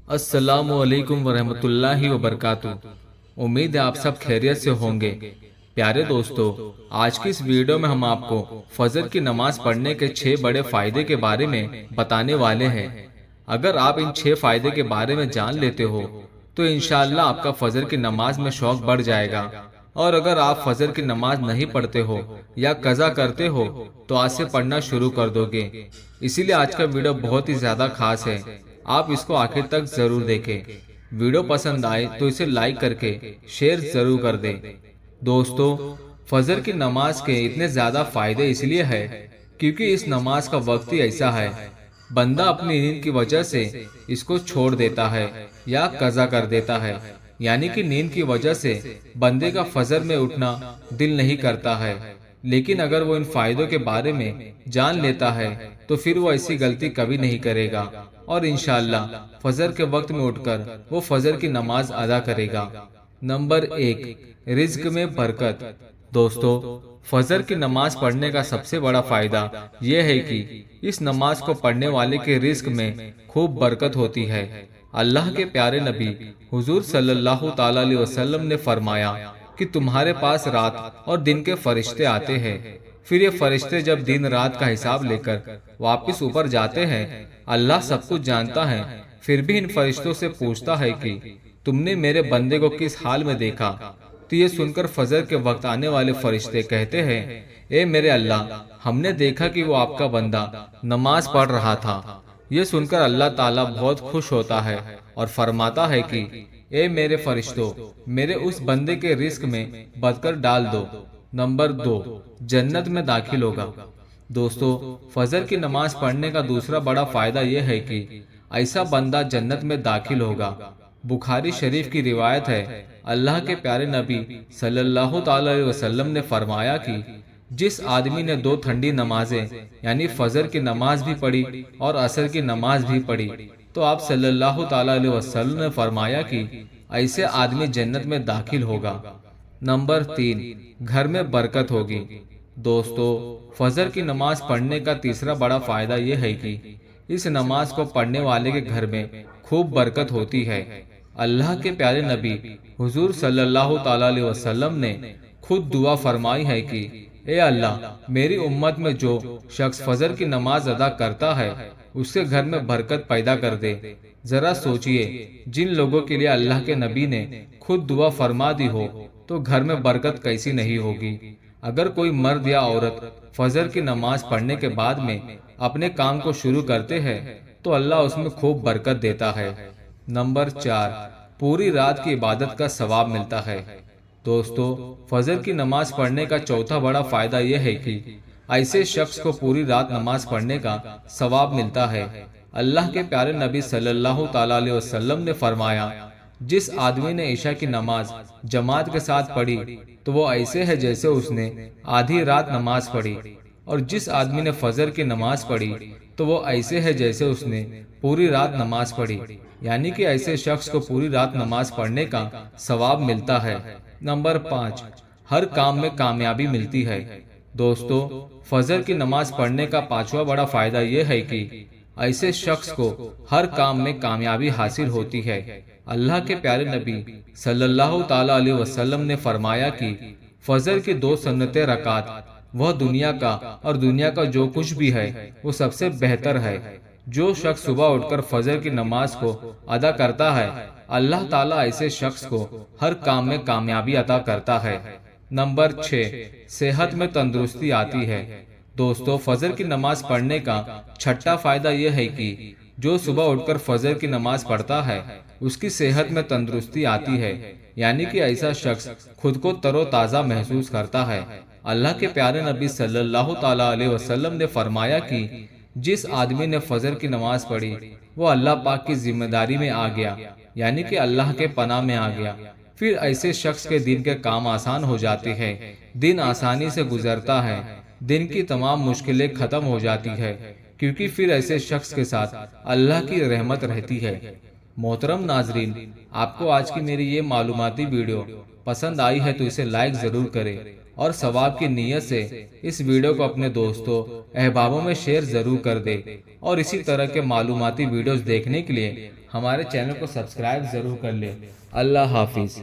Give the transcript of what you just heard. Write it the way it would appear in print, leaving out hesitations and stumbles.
अस्सलामु अलैकुम वरहमतुल्लाहि वबरकातुह। उम्मीद है आप सब खैरियत से होंगे। प्यारे दोस्तों, आज की इस वीडियो में हम आपको फजर की नमाज पढ़ने के 6 बड़े फायदे के बारे में बताने वाले हैं। अगर आप इन 6 फायदे के बारे में जान लेते हो तो इंशाअल्लाह आपका फजर की नमाज में शौक बढ़ जाएगा। और अगर आप फजर की नमाज नहीं पढ़ते हो या कज़ा करते हो तो आज से पढ़ना शुरू कर दोगे। इसीलिए आज का वीडियो बहुत ही ज्यादा खास है, आप इसको आखिर तक जरूर देखें। वीडियो पसंद आए तो इसे लाइक करके शेयर जरूर कर दें। दोस्तों, फजर की नमाज के इतने ज्यादा फायदे इसलिए है क्योंकि इस नमाज का वक्त ही ऐसा है, बंदा अपनी नींद की वजह से इसको छोड़ देता है या कज़ा कर देता है। यानी कि नींद की वजह से बंदे का फजर में उठना दिल नहीं करता है, लेकिन अगर वो इन फायदों के बारे में जान लेता है तो फिर वो ऐसी गलती कभी नहीं करेगा और इंशाअल्लाह फजर के वक्त में उठकर वो फजर की नमाज अदा करेगा। नंबर 1, रिज्क में बरकत। दोस्तों, फजर की नमाज पढ़ने का सबसे बड़ा फायदा यह है कि इस नमाज को पढ़ने वाले के रिज्क में खूब बरकत होती है। अल्लाह के प्यारे नबी हुजूर सल्लल्लाहु ताला अलैहि वसल्लम ने फरमाया कि तुम्हारे पास रात और दिन के फरिश्ते आते हैं, फिर ये फरिश्ते जब दिन रात का हिसाब लेकर वापस ऊपर जाते हैं, अल्लाह सब कुछ जानता है, फिर भी इन फरिश्तों से पूछता है कि तुमने मेरे बंदे को किस हाल में देखा। तो ये सुनकर फजर के वक्त आने वाले फरिश्ते कहते हैं, ए मेरे अल्लाह, हमने देखा कि वो आपका बंदा नमाज पढ़ रहा था। ये सुनकर अल्लाह ताला बहुत खुश होता है और फरमाता है कि ए मेरे फरिश्तों, मेरे उस बंदे के रिस्क में बदकर डाल दो। नंबर 2, जन्नत में दाखिल होगा। दोस्तों, फजर की नमाज पढ़ने का दूसरा बड़ा फायदा यह है कि ऐसा बंदा जन्नत में दाखिल होगा। बुखारी शरीफ की रिवायत है, अल्लाह के प्यारे नबी सल्लल्लाहु ताला अलैहि वसल्लम ने फरमाया कि जिस आदमी ने 2 ठंडी नमाजें यानी फजर की नमाज भी पढ़ी और असर की नमाज भी पढ़ी, तो आप सल्लल्लाहु ताला अलैहि वसल्लम ने फरमाया कि ऐसे आदमी जन्नत में दाखिल होगा। नंबर 3, घर में बरकत होगी। दोस्तों, फजर की नमाज पढ़ने का तीसरा बड़ा फायदा यह है कि इस नमाज को पढ़ने वाले के घर में खूब बरकत होती है। अल्लाह के प्यारे नबी हुजूर सल्लल्लाहु ताला अलैहि वसल्लम ने खुद दुआ फरमाई है कि ए अल्लाह, मेरी उम्मत में जो शख्स फजर की नमाज अदा करता है उसके घर में बरकत पैदा कर दे। जरा सोचिए, जिन लोगों के लिए अल्लाह के नबी ने खुद दुआ फरमा दी हो तो घर में बरकत कैसी नहीं होगी। अगर कोई मर्द या औरत फजर की नमाज पढ़ने के बाद में अपने काम को शुरू करते हैं तो अल्लाह उसमें खूब बरकत देता है। नंबर 4, पूरी रात की इबादत का सवाब मिलता है। दोस्तों, फजर की नमाज पढ़ने का चौथा बड़ा फायदा यह है कि ऐसे शख्स को पूरी रात नमाज पढ़ने का सवाब मिलता है। अल्लाह के प्यारे नबी सल्लल्लाहु ताला अलैहि वसल्लम ने फरमाया, जिस आदमी ने ईशा की नमाज जमात के साथ पढ़ी तो वो ऐसे है जैसे उसने आधी रात नमाज पढ़ी, और जिस आदमी ने फजर की नमाज पढ़ी तो वो ऐसे है जैसे उसने पूरी रात नमाज पढ़ी। यानी कि ऐसे शख्स को पूरी रात नमाज पढ़ने का सवाब मिलता है। नंबर 5, हर काम में कामयाबी मिलती है। दोस्तों, फजर की नमाज पढ़ने का 5वां बड़ा फायदा यह है कि ऐसे शख्स को हर काम में कामयाबी हासिल होती है। अल्लाह के प्यारे नबी सल्लल्लाहु ताला अलैहि वसल्लम ने फरमाया कि फजर की 2 सुन्नते रकात वह दुनिया का और दुनिया का जो कुछ भी है वो सबसे बेहतर है। जो शख्स सुबह उठकर फजर की नमाज को अदा करता है, अल्लाह ताला ऐसे शख्स को हर काम में कामयाबी अता करता है। नंबर 6, सेहत में तंदुरुस्ती आती है। दोस्तों, फजर की नमाज पढ़ने का 6ठा फायदा यह है कि जो सुबह उठकर फजर की नमाज पढ़ता है उसकी सेहत में तंदुरुस्ती आती है। यानी कि ऐसा शख्स खुद को तरोताजा महसूस करता है। अल्लाह के प्यारे नबी सल्लल्लाहु ताला अलैहि वसल्लम ने फरमाया कि जिस आदमी ने फजर की नमाज पढ़ी वो अल्लाह पाक की जिम्मेदारी में आ गया, यानी कि अल्लाह के पनाह में आ गया। फिर ऐसे शख्स के दिन के काम आसान हो जाते हैं, दिन आसानी से गुजरता है, दिन की तमाम मुश्किलें खत्म हो जाती है, क्योंकि फिर ऐसे शख्स के साथ अल्लाह की रहमत रहती है। मोहतरम नाजरीन, आपको आज की मेरी ये मालूमाती वीडियो पसंद आई है तो इसे लाइक जरूर करें और सवाब की नीयत से इस वीडियो को अपने दोस्तों अहबाबों में शेयर जरूर कर दे। और इसी तरह के मालूमाती वीडियोस देखने के लिए ہمارے چینل کو سبسکرائب ضرور کر لیں۔ اللہ حافظ۔